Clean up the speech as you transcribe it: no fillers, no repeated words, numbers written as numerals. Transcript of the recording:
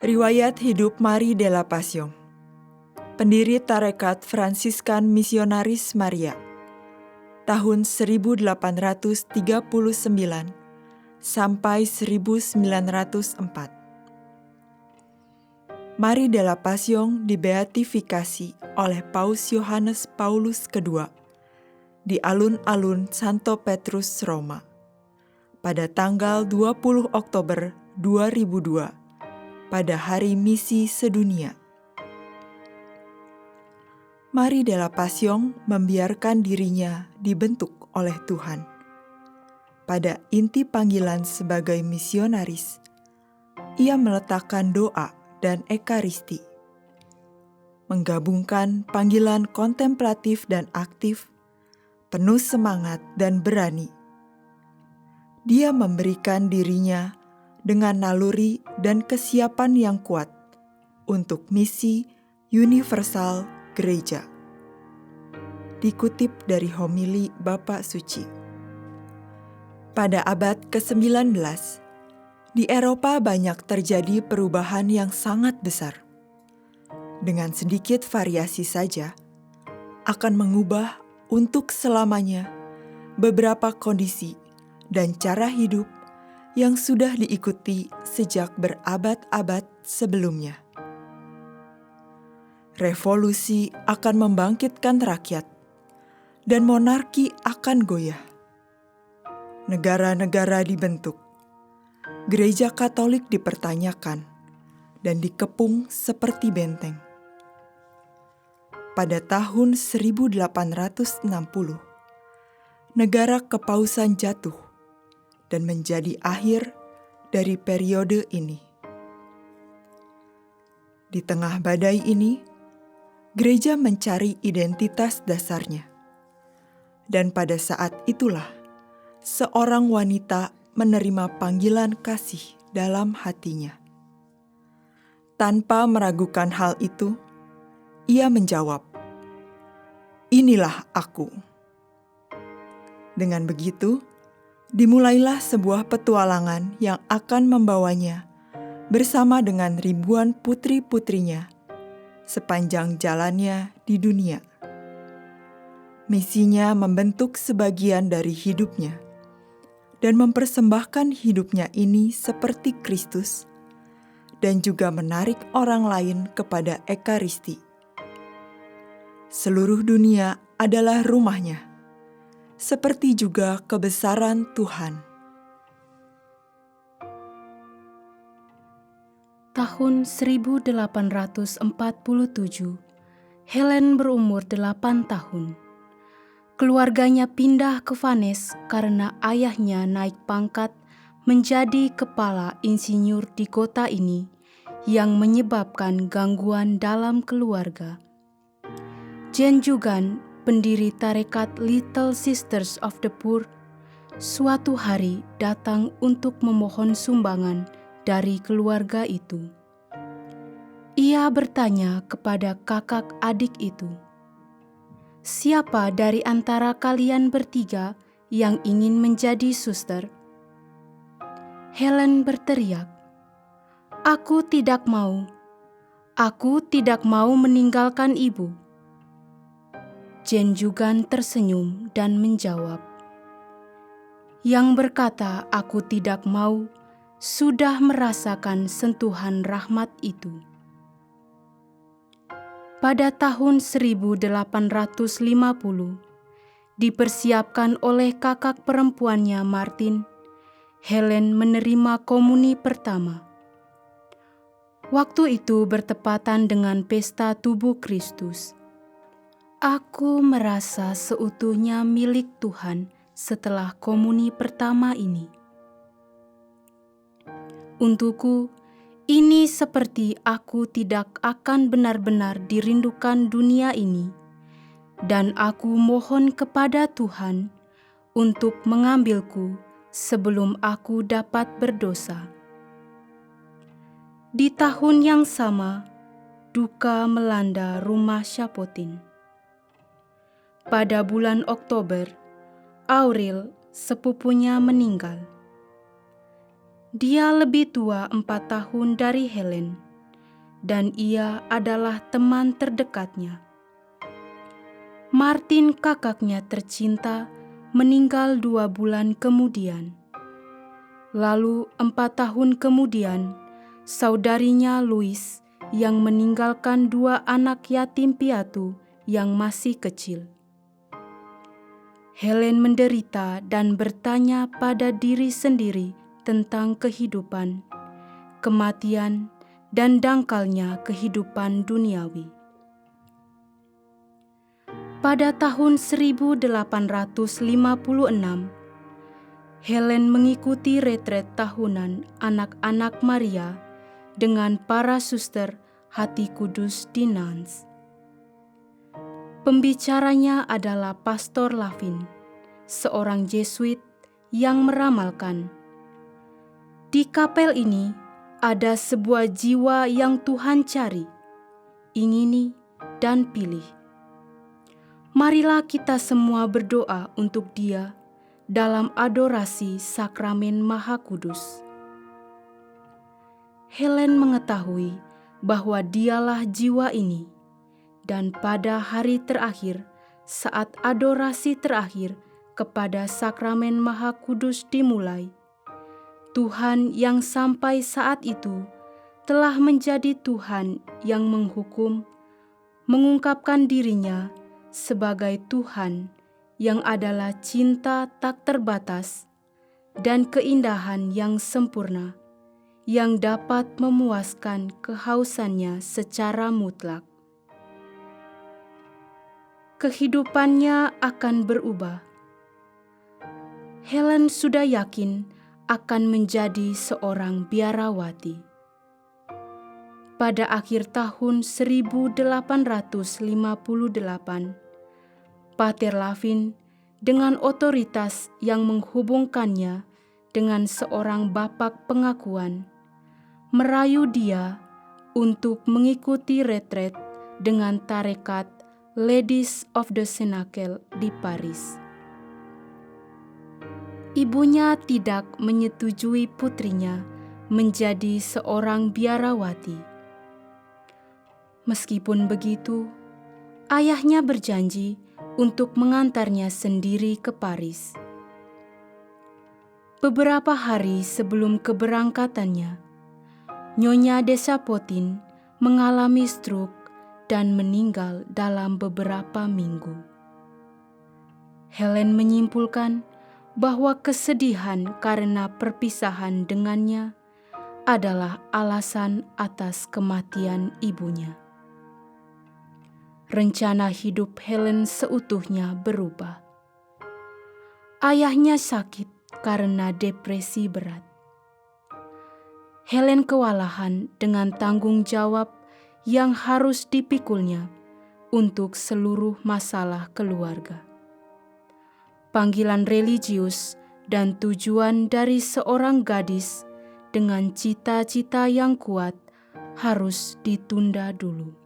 Riwayat hidup Marie de la Passion. Pendiri Tarekat Fransiskan Misionaris Maria. Tahun 1839 sampai 1904. Marie de la Passion dibeatifikasi oleh Paus Yohanes Paulus II di alun-alun Santo Petrus, Roma pada tanggal 20 Oktober 2002 pada Hari Misi Sedunia. Marie de la Passion membiarkan dirinya dibentuk oleh Tuhan. Pada inti panggilan sebagai misionaris, ia meletakkan doa dan ekaristi, menggabungkan panggilan kontemplatif dan aktif, penuh semangat dan berani. Dia memberikan dirinya dengan naluri dan kesiapan yang kuat untuk misi universal gereja. Dikutip dari homili Bapak Suci. Pada abad ke-19, di Eropa banyak terjadi perubahan yang sangat besar. Dengan sedikit variasi saja, akan mengubah untuk selamanya beberapa kondisi dan cara hidup yang sudah diikuti sejak berabad-abad sebelumnya. Revolusi akan membangkitkan rakyat, dan monarki akan goyah. Negara-negara dibentuk, gereja Katolik dipertanyakan, dan dikepung seperti benteng. Pada tahun 1860, negara kepausan jatuh dan menjadi akhir dari periode ini. Di tengah badai ini, gereja mencari identitas dasarnya. Dan pada saat itulah, seorang wanita menerima panggilan kasih dalam hatinya. Tanpa meragukan hal itu, ia menjawab, "Inilah aku." Dengan begitu, dimulailah sebuah petualangan yang akan membawanya bersama dengan ribuan putri-putrinya sepanjang jalannya di dunia. Misinya membentuk sebagian dari hidupnya dan mempersembahkan hidupnya ini seperti Kristus dan juga menarik orang lain kepada ekaristi. Seluruh dunia adalah rumahnya, seperti juga kebesaran Tuhan. Tahun 1847, Helen berumur 8 tahun. Keluarganya pindah ke Vannes karena ayahnya naik pangkat menjadi kepala insinyur di kota ini yang menyebabkan gangguan dalam keluarga. Jane Jugan, pendiri tarekat Little Sisters of the Poor, suatu hari datang untuk memohon sumbangan dari keluarga itu. Ia bertanya kepada kakak adik itu, "Siapa dari antara kalian bertiga yang ingin menjadi suster?" Helen berteriak, "Aku tidak mau. Aku tidak mau meninggalkan ibu." Jane Jugan tersenyum dan menjawab, "Yang berkata aku tidak mau sudah merasakan sentuhan rahmat itu." Pada tahun 1850, dipersiapkan oleh kakak perempuannya Martin, Helen menerima komuni pertama. Waktu itu bertepatan dengan pesta tubuh Kristus. Aku merasa seutuhnya milik Tuhan setelah komuni pertama ini. Untukku, ini seperti aku tidak akan benar-benar dirindukan dunia ini, dan aku mohon kepada Tuhan untuk mengambilku sebelum aku dapat berdosa. Di tahun yang sama, duka melanda rumah Chapotin. Pada bulan Oktober, Auril, sepupunya, meninggal. Dia lebih tua 4 tahun dari Helen. dan ia adalah teman terdekatnya. Martin, kakaknya tercinta, meninggal 2 bulan kemudian. Lalu 4 tahun kemudian, saudarinya Louis yang meninggalkan 2 anak yatim piatu yang masih kecil. Helen menderita dan bertanya pada diri sendiri tentang kehidupan, kematian, dan dangkalnya kehidupan duniawi. Pada tahun 1856, Helen mengikuti retret tahunan anak-anak Maria dengan para suster Hati Kudus di Nantes. Pembicaranya adalah Pastor Lavin, seorang Jesuit yang meramalkan, di kapel ini ada sebuah jiwa yang Tuhan cari, ingini, dan pilih. Marilah kita semua berdoa untuk dia dalam adorasi sakramen Maha Kudus. Helen mengetahui bahwa dialah jiwa ini, dan pada hari terakhir saat adorasi terakhir kepada sakramen Maha Kudus dimulai, Tuhan yang sampai saat itu telah menjadi Tuhan yang menghukum, mengungkapkan dirinya sebagai Tuhan yang adalah cinta tak terbatas dan keindahan yang sempurna, yang dapat memuaskan kehausannya secara mutlak. Kehidupannya akan berubah. Helen sudah yakin akan menjadi seorang biarawati. Pada akhir tahun 1858, Pater Lavin dengan otoritas yang menghubungkannya dengan seorang bapak pengakuan, merayu dia untuk mengikuti retret dengan tarekat Ladies of the Cenacle di Paris. Ibunya tidak menyetujui putrinya menjadi seorang biarawati. Meskipun begitu, ayahnya berjanji untuk mengantarnya sendiri ke Paris. Beberapa hari sebelum keberangkatannya, Nyonya Deschapotin mengalami stroke dan meninggal dalam beberapa minggu. Helen menyimpulkan bahwa kesedihan karena perpisahan dengannya adalah alasan atas kematian ibunya. Rencana hidup Helen seutuhnya berubah. Ayahnya sakit karena depresi berat. Helen kewalahan dengan tanggung jawab yang harus dipikulnya untuk seluruh masalah keluarga. Panggilan religius dan tujuan dari seorang gadis dengan cita-cita yang kuat harus ditunda dulu.